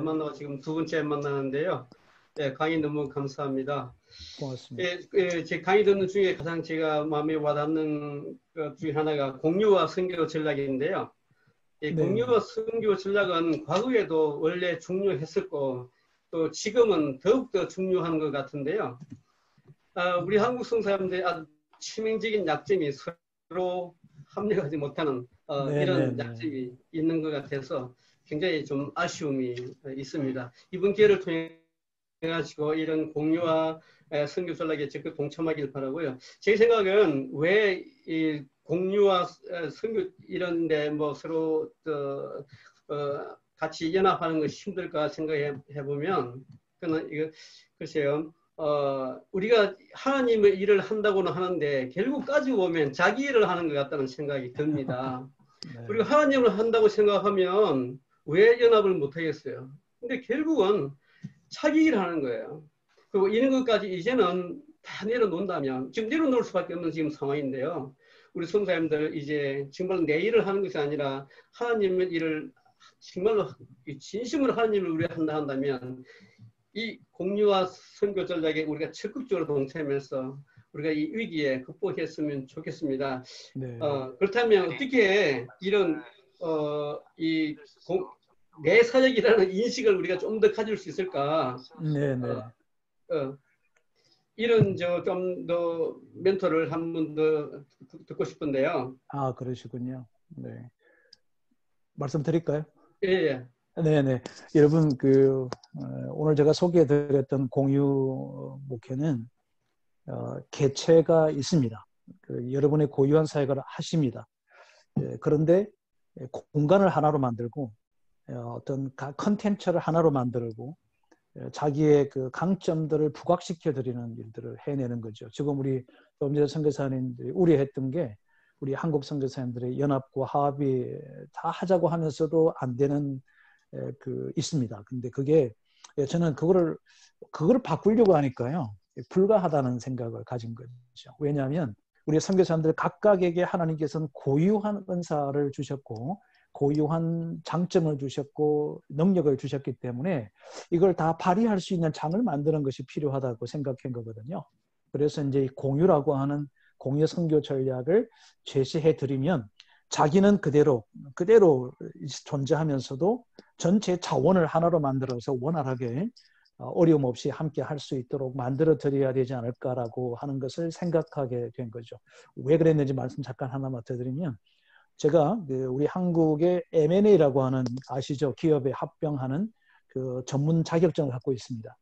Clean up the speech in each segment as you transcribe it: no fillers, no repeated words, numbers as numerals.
만나고 지금 두 번째 만나는데요. 네, 강의 너무 감사합니다. 고맙습니다. 제 강의 듣는 중에 가장 제가 마음에 와닿는 것 중에 하나가 공유와 선교 전략인데요. 이 네, 공유와 선교 전략은 과거에도 원래 중요했었고 또 지금은 더욱더 중요한 것 같은데요. 우리 한국 성사람들의 아주 치명적인 약점이 서로 합력하지 못하는 네, 네, 이런 네. 약점이 있는 것 같아서 굉장히 좀 아쉬움이 있습니다. 이번 기회를 통해 가지고 이런 공유와 선교 전략에 적극 동참하길 바라고요. 제 생각은 왜 이 공유와 선교 이런데 뭐 서로 같이 연합하는 것이 힘들까 생각해 보면 그는 이거 글쎄요. 우리가 하나님의 일을 한다고는 하는데 결국 까지고 보면 자기 일을 하는 것 같다는 생각이 듭니다. 네. 우리가 하나님을 한다고 생각하면 왜 연합을 못하겠어요? 근데 결국은 자기 일을 하는 거예요. 그리고 이런 것까지 이제는 다 내려놓는다면, 지금 내려놓을 수밖에 없는 지금 상황인데요. 우리 선생님들 이제 정말 내 일을 하는 것이 아니라 하나님의 일을 정말로 진심으로 하나님을 우리가 한다 한다면 이 공유와 선교 전략에 우리가 적극적으로 동참해서 우리가 이 위기에 극복했으면 좋겠습니다. 네. 그렇다면 어떻게 이런 이 내사역이라는 인식을 우리가 좀 더 가질 수 있을까? 네, 네. 이런 좀 더 멘토를 한 번 더 듣고 싶은데요. 아, 그러시군요. 네. 말씀드릴까요? 예, 예. 네, 네. 여러분, 오늘 제가 소개해드렸던 공유 목회는 개체가 있습니다. 여러분의 고유한 사역을 하십니다. 그런데 공간을 하나로 만들고 어떤 컨텐츠를 하나로 만들고 자기의 그 강점들을 부각시켜 드리는 일들을 해내는 거죠. 지금 우리 좀 전에 선교사님들이 우려했던 게 우리 한국 선교사님들의 연합과 화합이 다 하자고 하면서도 안 되는 있습니다. 근데 그게 저는 그거를 바꾸려고 하니까요. 불가하다는 생각을 가진 거죠. 왜냐하면 우리 선교사님들 각각에게 하나님께서는 고유한 은사를 주셨고 고유한 장점을 주셨고 능력을 주셨기 때문에 이걸 다 발휘할 수 있는 장을 만드는 것이 필요하다고 생각한 거거든요. 그래서 이제 공유라고 하는 공유 선교 전략을 제시해 드리면 자기는 그대로 존재하면서도 전체 자원을 하나로 만들어서 원활하게 어려움 없이 함께 할 수 있도록 만들어 드려야 되지 않을까라고 하는 것을 생각하게 된 거죠. 왜 그랬는지 말씀 잠깐 하나만 더 드리면 제가 우리 한국의 M&A라고 하는 아시죠? 기업에 합병하는 그 전문 자격증을 갖고 있습니다.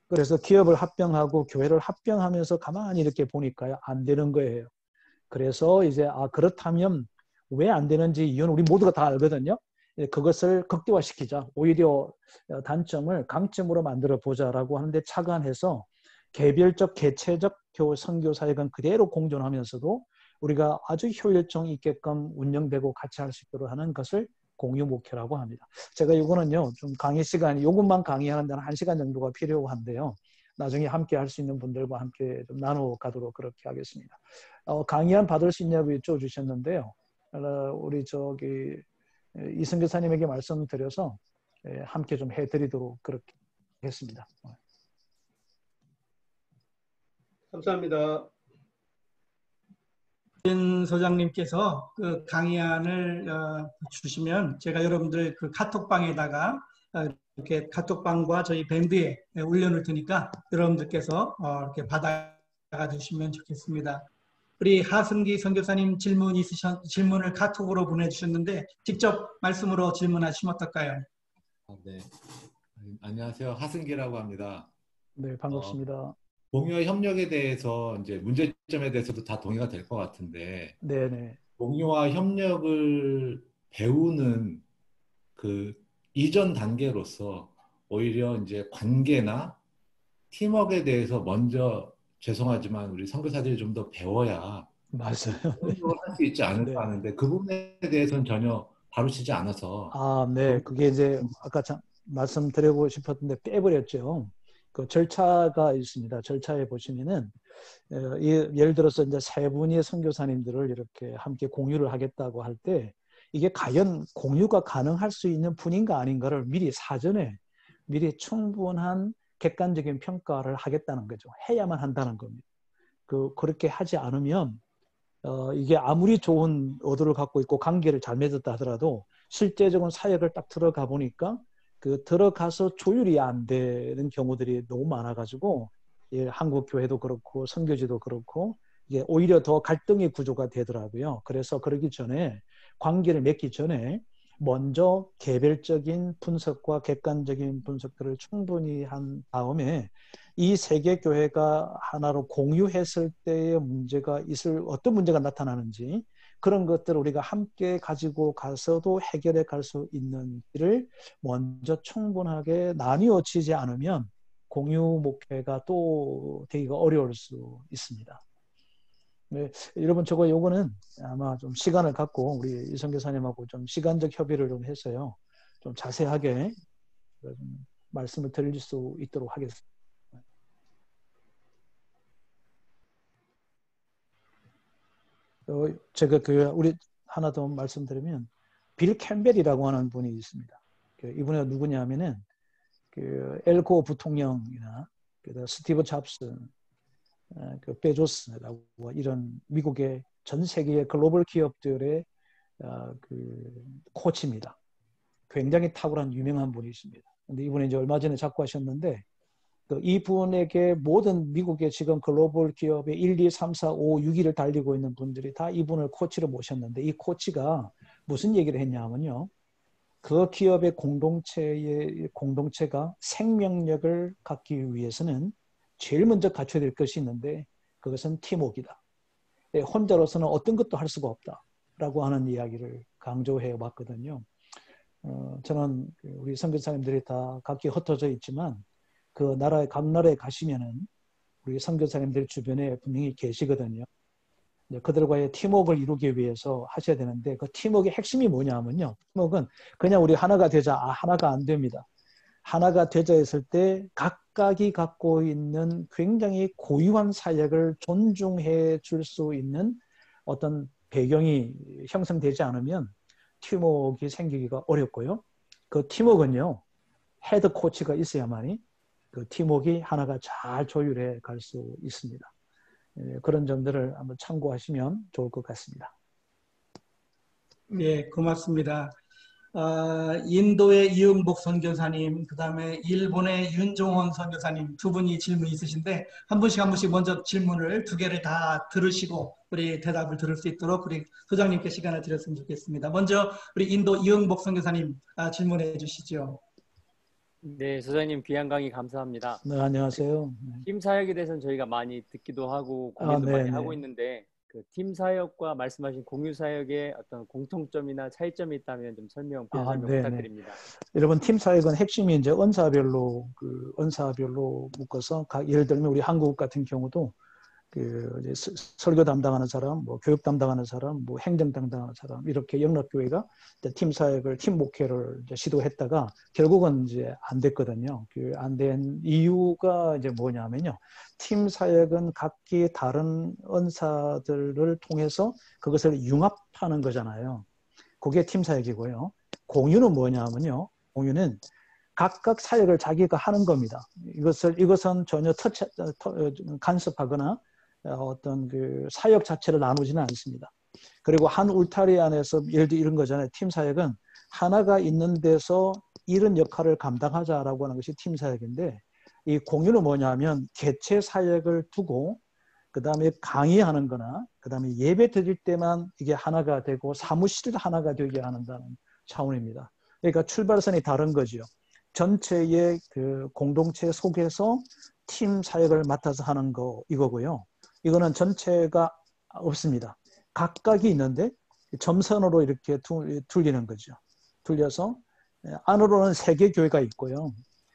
그래서 기업을 합병하고 교회를 합병하면서 가만히 이렇게 보니까요, 안 되는 거예요. 그래서 이제 그렇다면 왜 안 되는지 이유는 우리 모두가 다 알거든요. 그것을 극대화시키자. 오히려 단점을 강점으로 만들어 보자라고 하는데 착안해서 개별적 개체적 선교 사역은 그대로 공존하면서도 우리가 아주 효율성 있게끔 운영되고 같이 할 수 있도록 하는 것을 공유 목표라고 합니다. 제가 이거는요, 좀 강의 시간이, 이것만 강의하는 데는 1시간 정도가 필요한데요. 나중에 함께 할 수 있는 분들과 함께 좀 나눠 가도록 그렇게 하겠습니다. 강의안 받을 수 있냐고 여쭤주셨는데요. 우리 이 선교사님에게 말씀드려서 함께 좀 해드리도록 그렇게 했습니다. 감사합니다. 현 소장님께서 그 강의안을 주시면 제가 여러분들 그 카톡방에다가 이렇게 카톡방과 저희 밴드에 올려놓을 테니까 여러분들께서 이렇게 받아가 주시면 좋겠습니다. 우리 하승기 선교사님 질문을 카톡으로 보내주셨는데 직접 말씀으로 질문하시면 어떨까요? 네. 안녕하세요. 하승기라고 합니다. 네, 반갑습니다. 공유와 협력에 대해서 이제 문제점에 대해서도 다 동의가 될 것 같은데, 네네. 공유와 협력을 배우는 그 이전 단계로서 오히려 이제 관계나 팀워크에 대해서 먼저 죄송하지만 우리 선교사들이 좀 더 배워야 맞아요. 할 수 있지 않을까 네. 하는데 그 부분에 대해서는 전혀 다루시지 않아서. 네. 그게 이제 아까 말씀드리고 싶었는데 빼버렸죠. 그 절차가 있습니다. 절차에 보시면은 예를 들어서 이제 세 분의 선교사님들을 이렇게 함께 공유를 하겠다고 할 때 이게 과연 공유가 가능할 수 있는 분인가 아닌가를 미리 사전에 미리 충분한 객관적인 평가를 하겠다는 거죠. 해야만 한다는 겁니다. 그렇게 하지 않으면 이게 아무리 좋은 의도를 갖고 있고 관계를 잘 맺었다 하더라도 실제적인 사역을 딱 들어가 보니까 들어가서 조율이 안 되는 경우들이 너무 많아가지고 예, 한국 교회도 그렇고 선교지도 그렇고 이게 오히려 더 갈등의 구조가 되더라고요. 그래서 그러기 전에 관계를 맺기 전에 먼저 개별적인 분석과 객관적인 분석들을 충분히 한 다음에 이 세계 교회가 하나로 공유했을 때의 문제가 어떤 문제가 나타나는지 그런 것들을 우리가 함께 가지고 가서도 해결해 갈 수 있는 길을 먼저 충분하게 나뉘어지지 않으면 공유 목회가 또 되기가 어려울 수 있습니다. 네, 여러분 요거는 아마 좀 시간을 갖고 우리 이성 교사님하고 좀 시간적 협의를 좀 해서요. 좀 자세하게 좀 말씀을 드릴 수 있도록 하겠습니다. 제가 우리 하나 더 말씀드리면 빌 캠벨이라고 하는 분이 있습니다. 이분이 누구냐면은 엘고 부통령이나 스티브 잡스, 베조스라고 이런 미국의 전 세계의 글로벌 기업들의 코치입니다. 굉장히 탁월한 유명한 분이십니다. 근데 이분이 이제 얼마 전에 작고하셨는데 이분에게 모든 미국의 지금 글로벌 기업의 1, 2, 3, 4, 5, 6위를 달리고 있는 분들이 다 이분을 코치로 모셨는데 이 코치가 무슨 얘기를 했냐면요. 그 기업의 공동체가 생명력을 갖기 위해서는 제일 먼저 갖춰야 될 것이 있는데 그것은 팀워크이다. 혼자로서는 어떤 것도 할 수가 없다라고 하는 이야기를 강조해 왔거든요. 저는 우리 선교사님들이 다 각기 흩어져 있지만 각 나라에 가시면은 우리 선교사님들 주변에 분명히 계시거든요. 그들과의 팀워크를 이루기 위해서 하셔야 되는데 그 팀워크의 핵심이 뭐냐면요. 팀워크는 그냥 우리 하나가 되자, 하나가 안 됩니다. 하나가 되자 했을 때 각각이 갖고 있는 굉장히 고유한 사역을 존중해 줄 수 있는 어떤 배경이 형성되지 않으면 팀워크가 생기기가 어렵고요. 그 팀워크는요. 헤드 코치가 있어야만이 그 팀워크가 하나가 잘 조율해 갈 수 있습니다. 그런 점들을 한번 참고하시면 좋을 것 같습니다. 네, 고맙습니다. 인도의 이응복 선교사님, 그 다음에 일본의 윤종원 선교사님 두 분이 질문이 있으신데 한 분씩 먼저 질문을 두 개를 다 들으시고 우리 대답을 들을 수 있도록 우리 소장님께 시간을 드렸으면 좋겠습니다. 먼저 우리 인도 이응복 선교사님 질문해 주시죠. 네, 소장님 귀한 강의 감사합니다. 네, 안녕하세요. 팀 사역에 대해서는 저희가 많이 듣기도 하고 고민도 많이 하고 있는데 팀 사역과 말씀하신 공유 사역의 어떤 공통점이나 차이점이 있다면 좀 설명 부탁드립니다. 여러분 팀 사역은 핵심이 이제 은사별로 묶어서 예를 들면 우리 한국 같은 경우도 이제 설교 담당하는 사람, 교육 담당하는 사람, 행정 담당하는 사람 이렇게 영락교회가 팀 사역을 팀 목회를 이제 시도했다가 결국은 이제 안 됐거든요. 안 된 이유가 이제 뭐냐면요. 팀 사역은 각기 다른 은사들을 통해서 그것을 융합하는 거잖아요. 그게 팀 사역이고요. 공유는 뭐냐면요. 공유는 각각 사역을 자기가 하는 겁니다. 이것은 전혀 간섭하거나 어떤 사역 자체를 나누지는 않습니다. 그리고 한 울타리 안에서 예를 들어 이런 거잖아요. 팀 사역은 하나가 있는 데서 이런 역할을 감당하자라고 하는 것이 팀 사역인데 이 공유는 뭐냐면 개체 사역을 두고 그 다음에 강의하는 거나 그 다음에 예배 드릴 때만 이게 하나가 되고 사무실 하나가 되게 하는다는 차원입니다. 그러니까 출발선이 다른 거죠. 전체의 공동체 속에서 팀 사역을 맡아서 하는 거 이거고요. 이거는 전체가 없습니다. 각각이 있는데 점선으로 이렇게 둘리는 거죠. 둘려서 안으로는 3개 교회가 있고요.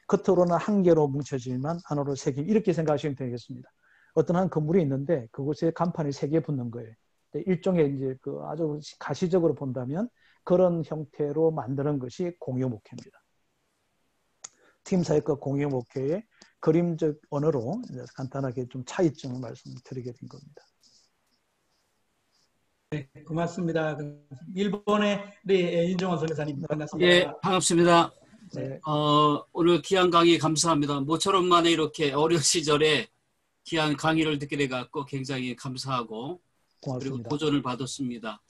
겉으로는 1개로 뭉쳐지만 안으로 3개 이렇게 생각하시면 되겠습니다. 어떤 한 건물이 있는데 그곳에 간판이 3개 붙는 거예요. 일종의 이제 아주 가시적으로 본다면 그런 형태로 만드는 것이 공유 목회입니다. 팀 사역과 공유 목회의 그림적 언어로 간단하게 좀 차이점을 말씀드리게 된 겁니다. 네, 고맙습니다. 일본의 윤종원 선교사님 반갑습니다. 예, 반갑습니다. 네. 오늘 귀한 강의 감사합니다. 모처럼 만에 이렇게 어려운 시절에 귀한 강의를 듣게 돼갖고 굉장히 감사하고 고맙습니다. 그리고 도전을 받았습니다.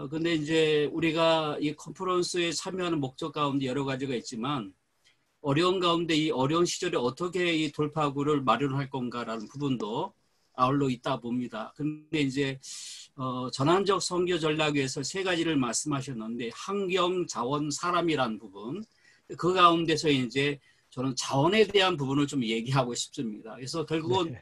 근데 이제 우리가 이 컨퍼런스에 참여하는 목적 가운데 여러 가지가 있지만 어려운 가운데 이 어려운 시절에 어떻게 이 돌파구를 마련할 건가라는 부분도 아울러 있다 봅니다. 근데 이제 전환적 선교 전략에서 세 가지를 말씀하셨는데 환경, 자원, 사람이라는 부분 그 가운데서 이제 저는 자원에 대한 부분을 좀 얘기하고 싶습니다. 그래서 결국은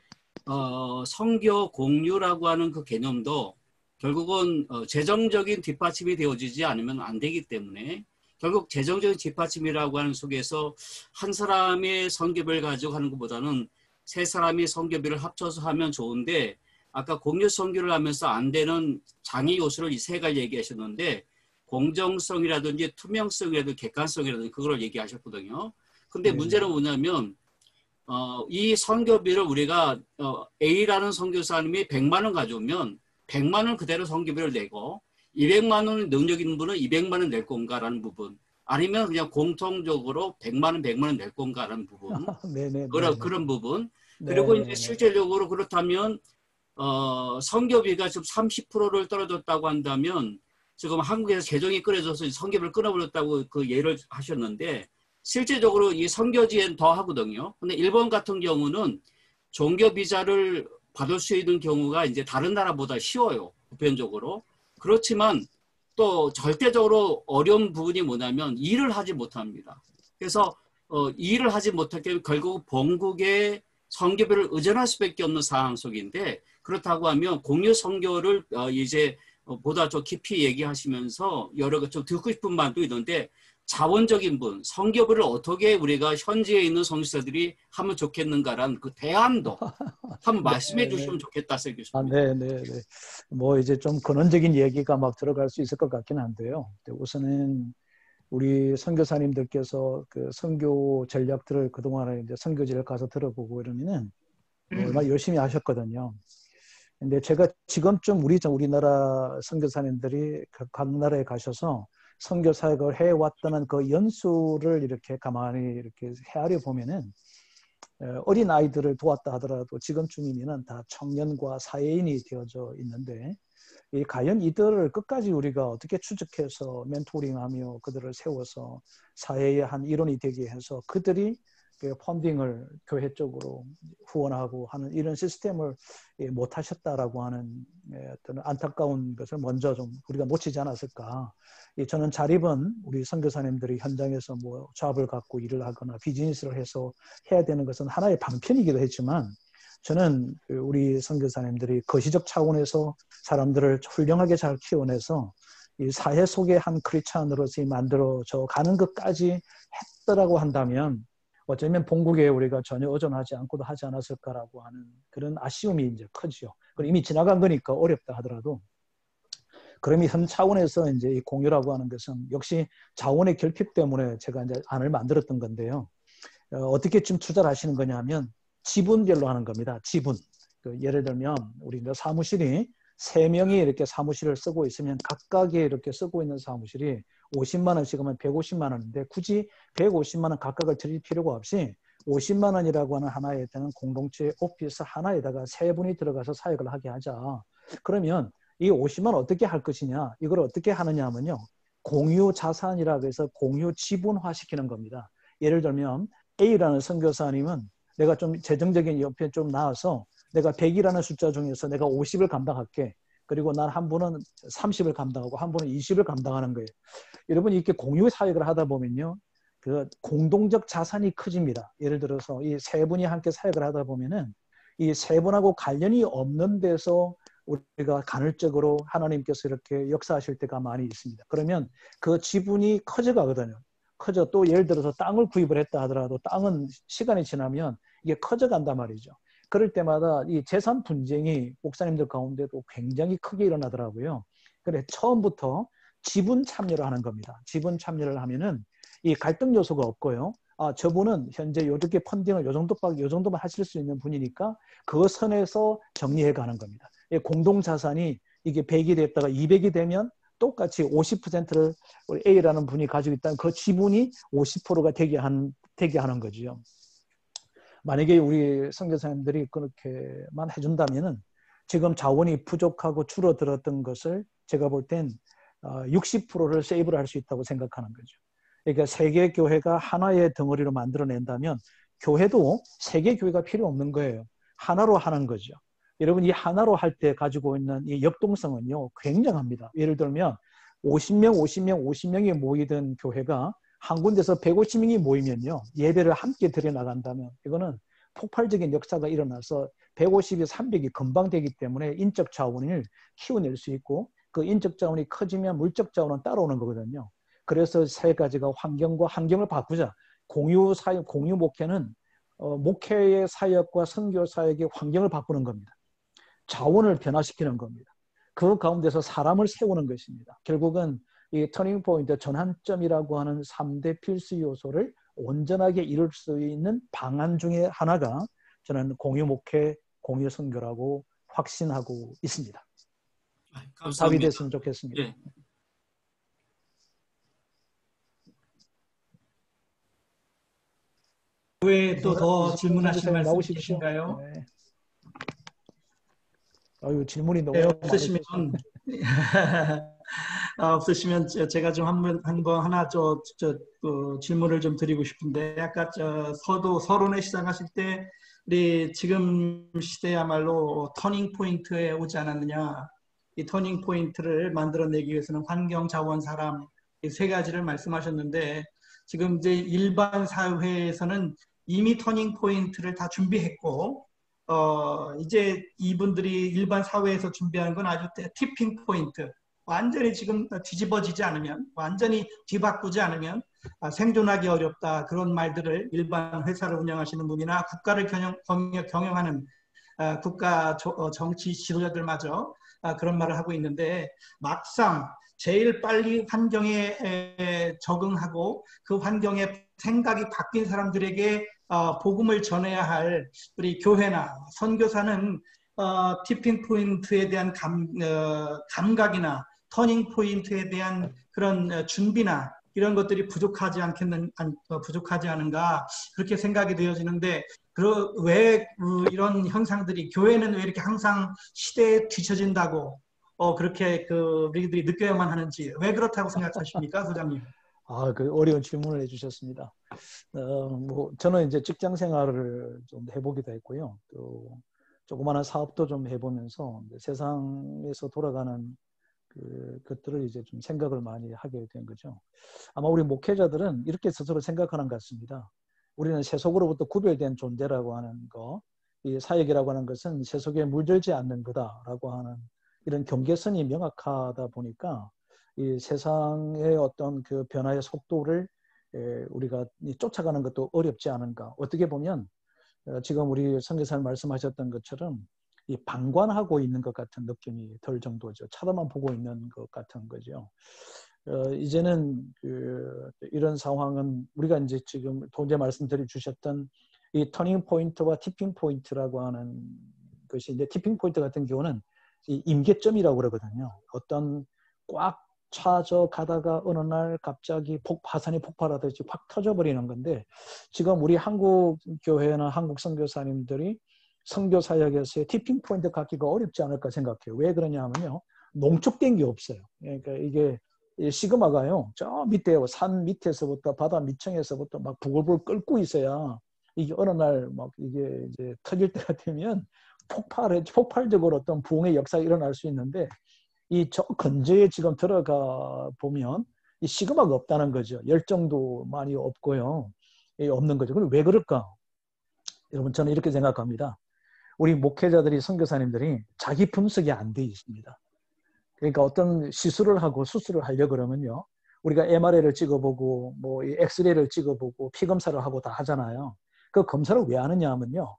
선교 공유라고 하는 그 개념도 결국은 재정적인 뒷받침이 되어지지 않으면 안 되기 때문에 결국 재정적인 뒷받침이라고 하는 속에서 한 사람의 선교비를 가지고 하는 것보다는 세 사람이 선교비를 합쳐서 하면 좋은데 아까 공유 선교를 하면서 안 되는 장애 요소를 이 세 가지 얘기하셨는데 공정성이라든지 투명성이라든지 객관성이라든지 그걸 얘기하셨거든요. 근데 문제는 뭐냐면 이 선교비를 우리가 A라는 선교사님이 100만 원 가져오면 100만 원 그대로 선교비를 내고 200만 원 능력 있는 분은 200만 원 낼 건가라는 부분 아니면 그냥 공통적으로 100만 원, 100만 원 낼 건가라는 부분 그런 부분 그리고 이제 실질적으로 그렇다면 선교비가 지금 30%를 떨어졌다고 한다면 지금 한국에서 재정이 끊어져서 선교비를 끊어버렸다고 그 예를 하셨는데 실제적으로 이 선교지엔 더 하거든요. 근데 일본 같은 경우는 종교 비자를 받을 수 있는 경우가 이제 다른 나라보다 쉬워요. 보편적으로. 그렇지만 또 절대적으로 어려운 부분이 뭐냐면 일을 하지 못합니다. 그래서 일을 하지 못하게 결국 본국의 선교비를 의존할 수밖에 없는 상황 속인데 그렇다고 하면 공유 선교를 이제 보다 더 깊이 얘기하시면서 여러 가지 좀 듣고 싶은 말도 있는데 자원적인 분, 선교비를 어떻게 우리가 현지에 있는 선교사들이 하면 좋겠는가라는 그 대안도 한번 말씀해 주시면 좋겠다 생각했습니다. 네. 뭐 이제 좀 근원적인 얘기가 막 들어갈 수 있을 것 같긴 한데요. 우선은 우리 선교사님들께서 그 선교 전략들을 그동안에 이제 선교지를 가서 들어보고 이러면은 얼마나 열심히 하셨거든요. 근데 제가 지금쯤 우리나라 선교사님들이 각 나라에 가셔서 선교 사역을 해왔다는 그 연수를 이렇게 가만히 이렇게 헤아려 보면은 어린 아이들을 도왔다 하더라도 지금쯤이면은 다 청년과 사회인이 되어져 있는데 과연 이들을 끝까지 우리가 어떻게 추적해서 멘토링하며 그들을 세워서 사회의 한 일원이 되게 해서 그들이 펀딩을 교회 쪽으로 후원하고 하는 이런 시스템을 못 하셨다라고 하는 어떤 안타까운 것을 먼저 좀 우리가 놓치지 않았을까. 저는 자립은 우리 선교사님들이 현장에서 뭐 잡을 갖고 일을 하거나 비즈니스를 해서 해야 되는 것은 하나의 방편이기도 했지만 저는 우리 선교사님들이 거시적 차원에서 사람들을 훌륭하게 잘 키워내서 이 사회 속의 한 크리스찬으로서 만들어져 가는 것까지 했더라고 한다면 어쩌면 본국에 우리가 전혀 의존하지 않고도 하지 않았을까라고 하는 그런 아쉬움이 이제 크지요. 그리고 이미 지나간 거니까 어렵다 하더라도 그러면 현 차원에서 이제 이 공유라고 하는 것은 역시 자원의 결핍 때문에 제가 이제 안을 만들었던 건데요. 어떻게 좀 투자를 하시는 거냐면 지분별로 하는 겁니다. 지분. 예를 들면 우리 사무실이 3명이 이렇게 사무실을 쓰고 있으면 각각의 이렇게 쓰고 있는 사무실이 50만 원씩 하면 150만 원인데 굳이 150만 원 각각을 드릴 필요가 없이 50만 원이라고 하는 하나에 되는 공동체 오피스 하나에다가 3분이 들어가서 사역을 하게 하자. 그러면 이 50만 원 어떻게 할 것이냐? 이걸 어떻게 하느냐 하면요. 공유 자산이라고 해서 공유 지분화시키는 겁니다. 예를 들면 A라는 선교사님은 내가 좀 재정적인 옆에 좀 나와서 내가 100이라는 숫자 중에서 내가 50을 감당할게. 그리고 난 한 분은 30을 감당하고 한 분은 20을 감당하는 거예요. 여러분 이렇게 공유 사역을 하다 보면요. 그 공동적 자산이 커집니다. 예를 들어서 이 3분이 함께 사역을 하다 보면은 이 3분하고 관련이 없는 데서 우리가 간헐적으로 하나님께서 이렇게 역사하실 때가 많이 있습니다. 그러면 그 지분이 커져가거든요. 커져 또 예를 들어서 땅을 구입을 했다 하더라도 땅은 시간이 지나면 이게 커져간단 말이죠. 그럴 때마다 이 재산 분쟁이 목사님들 가운데도 굉장히 크게 일어나더라고요. 그래 처음부터 지분 참여를 하는 겁니다. 지분 참여를 하면은 이 갈등 요소가 없고요. 아 저분은 현재 이렇게 펀딩을 요 정도만 하실 수 있는 분이니까 그 선에서 정리해 가는 겁니다. 공동 자산이 이게 100이 됐다가 200이 되면 똑같이 50%를 우리 A라는 분이 가지고 있다면 그 지분이 50%가 되게 하는 거죠. 만약에 우리 선교사님들이 그렇게만 해준다면은 지금 자원이 부족하고 줄어들었던 것을 제가 볼 땐 60%를 세이브를 할 수 있다고 생각하는 거죠. 그러니까 세계 교회가 하나의 덩어리로 만들어낸다면 교회도 세계 교회가 필요 없는 거예요. 하나로 하는 거죠. 여러분 이 하나로 할 때 가지고 있는 이 역동성은요 굉장합니다. 예를 들면 50명이 모이던 교회가 한 군데서 150명이 모이면요 예배를 함께 드려나간다면 이거는 폭발적인 역사가 일어나서 150이 300이 금방 되기 때문에 인적 자원을 키워낼 수 있고 그 인적 자원이 커지면 물적 자원은 따라오는 거거든요. 그래서 세 가지가 환경을 바꾸자. 공유 목회는 목회의 사역과 선교 사역의 환경을 바꾸는 겁니다. 자원을 변화시키는 겁니다. 그 가운데서 사람을 세우는 것입니다. 결국은 이 터닝 포인트 전환점이라고 하는 3대 필수 요소를 온전하게 이룰 수 있는 방안 중에 하나가 저는 공유 목회, 공유 선교라고 확신하고 있습니다. 감사합니다. 답이 됐으면 좋겠습니다. 네. 왜 또 더 질문하실 말씀 있으신가요? 네. 아유 질문이 너무 네, 없으시면 제가 좀 한번 하나 질문을 좀 드리고 싶은데 아까 서론에 시작하실 때 우리 지금 시대야말로 터닝 포인트에 오지 않았느냐. 이 터닝 포인트를 만들어내기 위해서는 환경, 자원, 사람 이 세 가지를 말씀하셨는데 지금 이제 일반 사회에서는 이미 터닝 포인트를 다 준비했고 이제 이분들이 일반 사회에서 준비하는 건 아주 티핑 포인트. 완전히 지금 뒤집어지지 않으면, 완전히 뒤바꾸지 않으면 생존하기 어렵다. 그런 말들을 일반 회사를 운영하시는 분이나 국가를 경영하는 국가 정치 지도자들마저 그런 말을 하고 있는데 막상 제일 빨리 환경에 적응하고 그 환경에 생각이 바뀐 사람들에게 복음을 전해야 할 우리 교회나 선교사는 티핑 포인트에 대한 감각이나 터닝 포인트에 대한 그런 준비나 이런 것들이 부족하지 않은가 그렇게 생각이 되어지는데 왜 이런 현상들이 교회는 왜 이렇게 항상 시대에 뒤처진다고 그렇게 우리들이 느껴야만 하는지 왜 그렇다고 생각하십니까, 소장님? 그 어려운 질문을 해주셨습니다. 저는 이제 직장 생활을 좀 해보기도 했고요. 또 조그마한 사업도 좀 해보면서 세상에서 돌아가는 것들을 이제 좀 생각을 많이 하게 된 거죠. 아마 우리 목회자들은 이렇게 스스로 생각하는 것 같습니다. 우리는 세속으로부터 구별된 존재라고 하는 거, 이 사역이라고 하는 것은 세속에 물들지 않는 거다라고 하는 이런 경계선이 명확하다 보니까 이 세상의 어떤 그 변화의 속도를 우리가 쫓아가는 것도 어렵지 않은가. 어떻게 보면 지금 우리 선교사님 말씀하셨던 것처럼 이 방관하고 있는 것 같은 느낌이 들 정도죠. 쳐다만 보고 있는 것 같은 거죠. 이제는 이런 상황은 우리가 이제 지금 도저히 말씀드려 주셨던 이 터닝 포인트와 티핑 포인트라고 하는 것이 이제 티핑 포인트 같은 경우는 이 임계점이라고 그러거든요. 어떤 꽉 차져 가다가 어느 날 갑자기 화산이 폭발하듯이 확 터져버리는 건데 지금 우리 한국 교회나 한국 선교사님들이 선교 사역에서의 티핑 포인트 갖기가 어렵지 않을까 생각해요. 왜 그러냐 하면요. 농축된 게 없어요. 그러니까 이게 시그마가요. 저 밑에 산 밑에서부터 바다 밑층에서부터 막 부글부글 끓고 있어야 이게 어느 날 막 이게 이제 터질 때가 되면 폭발적으로 어떤 부흥의 역사가 일어날 수 있는데 이 저 근저에 지금 들어가 보면 이 시그마가 없다는 거죠. 열정도 많이 없고요. 없는 거죠. 그럼 왜 그럴까? 여러분 저는 이렇게 생각합니다. 우리 목회자들이 선교사님들이 자기 분석이 안 돼 있습니다. 그러니까 어떤 시술을 하고 수술을 하려고 그러면요. 우리가 MRI를 찍어보고 뭐 엑스레이를 찍어보고 피검사를 하고 다 하잖아요. 그 검사를 왜 하느냐 하면요.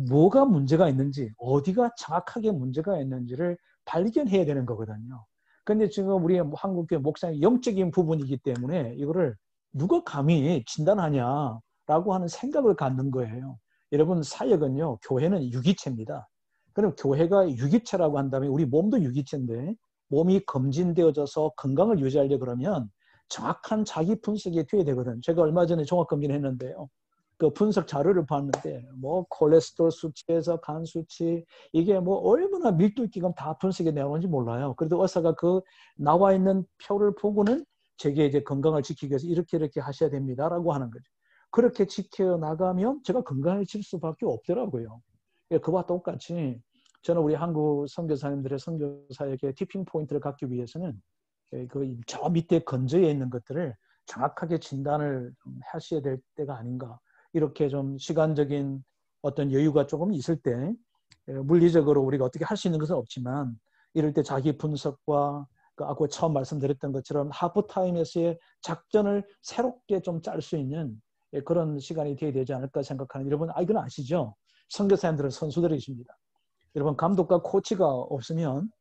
뭐가 문제가 있는지 어디가 정확하게 문제가 있는지를 발견해야 되는 거거든요. 그런데 지금 우리 한국교회 목사님 영적인 부분이기 때문에 이거를 누가 감히 진단하냐라고 하는 생각을 갖는 거예요. 여러분 사역은요. 교회는 유기체입니다. 그럼 교회가 유기체라고 한다면 우리 몸도 유기체인데 몸이 검진되어져서 건강을 유지하려고 그러면 정확한 자기 분석이 돼야 되거든. 제가 얼마 전에 종합검진을 했는데요. 그 분석 자료를 봤는데 뭐 콜레스테롤 수치에서 간 수치 이게 뭐 얼마나 밀도 있게 다 분석이 나오는지 몰라요. 그래도 의사가 그 나와 있는 표를 보고는 제게 이제 건강을 지키기 위해서 이렇게 하셔야 됩니다라고 하는 거죠. 그렇게 지켜 나가면 제가 건강해질 수밖에 없더라고요. 그와 똑같이 저는 우리 한국 선교사님들의 선교사에게 티핑 포인트를 갖기 위해서는 그 저 밑에 건조해 있는 것들을 정확하게 진단을 하셔야 될 때가 아닌가. 이렇게 좀 시간적인 어떤 여유가 조금 있을 때 물리적으로 우리가 어떻게 할 수 있는 것은 없지만 이럴 때 자기 분석과 그 아까 처음 말씀드렸던 것처럼 하프타임에서의 작전을 새롭게 좀 짤 수 있는 그런 시간이 되어야 되지 않을까 생각하는 여러분, 이건 아시죠? 선교사님들은 선수들이십니다. 여러분, 감독과 코치가 없으면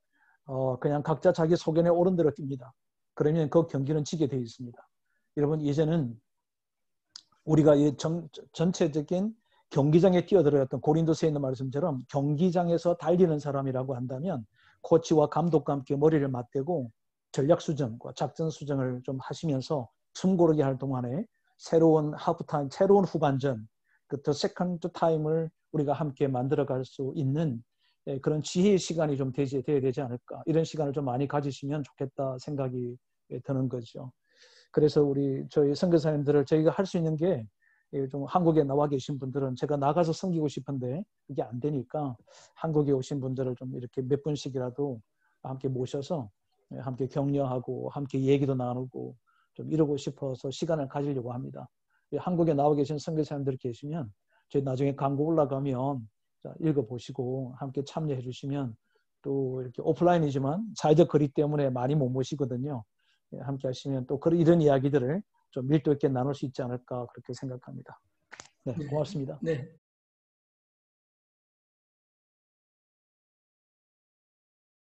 그냥 각자 자기 소견에 옳은 대로 뜁니다. 그러면 그 경기는 지게 되어 있습니다. 여러분, 이제는 우리가 이 전체적인 경기장에 뛰어들어왔던 고린도서에 있는 말씀처럼 경기장에서 달리는 사람이라고 한다면 코치와 감독과 함께 머리를 맞대고 전략 수정과 작전 수정을 좀 하시면서 숨 고르게 할 동안에 새로운 하프타임, 새로운 후반전, 그 더 세컨드 타임을 우리가 함께 만들어갈 수 있는 그런 지혜의 시간이 좀 되어야 되지 않을까. 이런 시간을 좀 많이 가지시면 좋겠다 생각이 드는 거죠. 그래서 저희 선교사님들을 저희가 할 수 있는 게 좀 한국에 나와 계신 분들은 제가 나가서 섬기고 싶은데 그게 안 되니까 한국에 오신 분들을 좀 이렇게 몇 분씩이라도 함께 모셔서 함께 격려하고 함께 얘기도 나누고 좀 이러고 싶어서 시간을 가지려고 합니다. 한국에 나와 계신 선교사님들 계시면 저희 나중에 광고 올라가면 읽어보시고 함께 참여해 주시면 또 이렇게 오프라인이지만 사회적 거리 때문에 많이 못 모시거든요. 함께 하시면 또 이런 이야기들을 좀 밀도 있게 나눌 수 있지 않을까 그렇게 생각합니다. 네, 고맙습니다. 네.